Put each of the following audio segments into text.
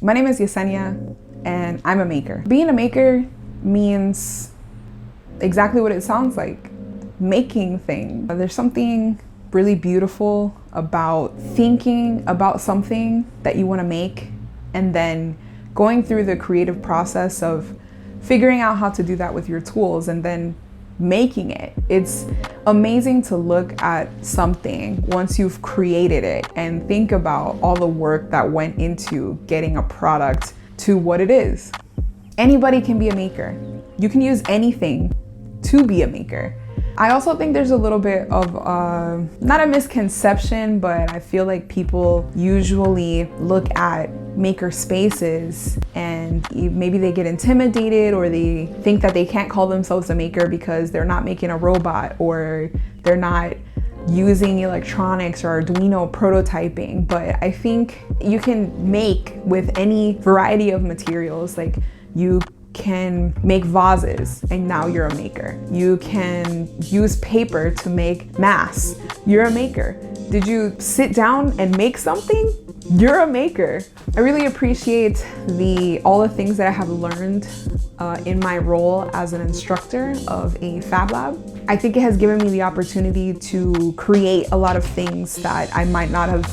My name is Yesenia and I'm a maker. Being a maker means exactly what it sounds like, making things. There's something really beautiful about thinking about something that you want to make and then going through the creative process of figuring out how to do that with your tools and then making it. It's amazing to look at something once you've created it and think about all the work that went into getting a product to what it is. Anybody can be a maker. You can use anything to be a maker. I also think there's a little bit of, not a misconception, but I feel like people usually look at maker spaces and maybe they get intimidated or they think that they can't call themselves a maker because they're not making a robot or they're not using electronics or Arduino prototyping. But I think you can make with any variety of materials. Like you can make vases and now you're a maker. You can use paper to make masks. You're a maker. Did you sit down and make something? You're a maker. I really appreciate all the things that I have learned in my role as an instructor of a Fab Lab. I think it has given me the opportunity to create a lot of things that I might not have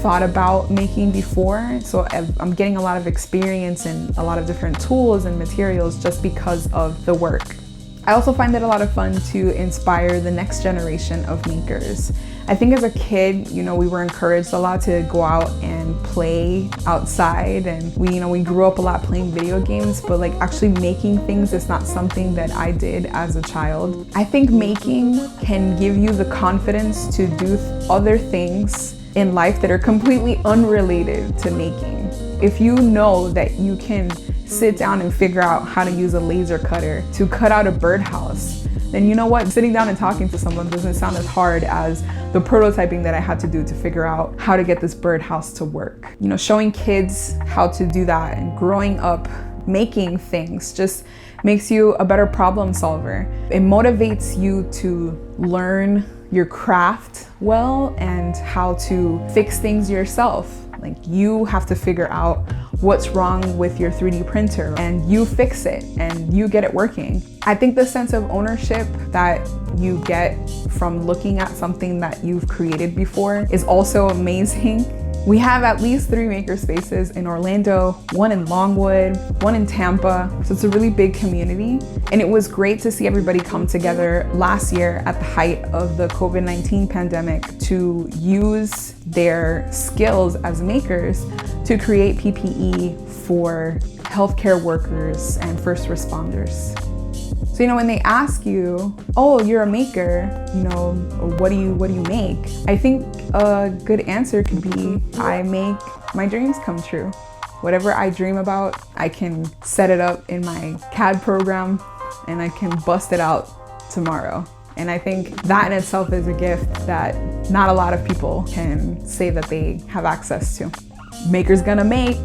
thought about making before. So I'm getting a lot of experience in a lot of different tools and materials just because of the work. I also find it a lot of fun to inspire the next generation of makers. I think as a kid, we were encouraged a lot to go out and play outside, and we grew up a lot playing video games, but like actually making things is not something that I did as a child. I think making can give you the confidence to do other things in life that are completely unrelated to making. If you know that you can sit down and figure out how to use a laser cutter to cut out a birdhouse, then you know what? Sitting down and talking to someone doesn't sound as hard as the prototyping that I had to do to figure out how to get this birdhouse to work. Showing kids how to do that and growing up making things just makes you a better problem solver. It motivates you to learn your craft well and how to fix things yourself. Like you have to figure out what's wrong with your 3D printer and you fix it and you get it working. I think the sense of ownership that you get from looking at something that you've created before is also amazing. We have at least 3 maker spaces in Orlando, 1 in Longwood, 1 in Tampa. So it's a really big community. And it was great to see everybody come together last year at the height of the COVID-19 pandemic to use their skills as makers to create PPE for healthcare workers and first responders. So when they ask you, oh, you're a maker, what do you make? I think a good answer could be, I make my dreams come true. Whatever I dream about, I can set it up in my CAD program and I can bust it out tomorrow. And I think that in itself is a gift that not a lot of people can say that they have access to. Maker's gonna make.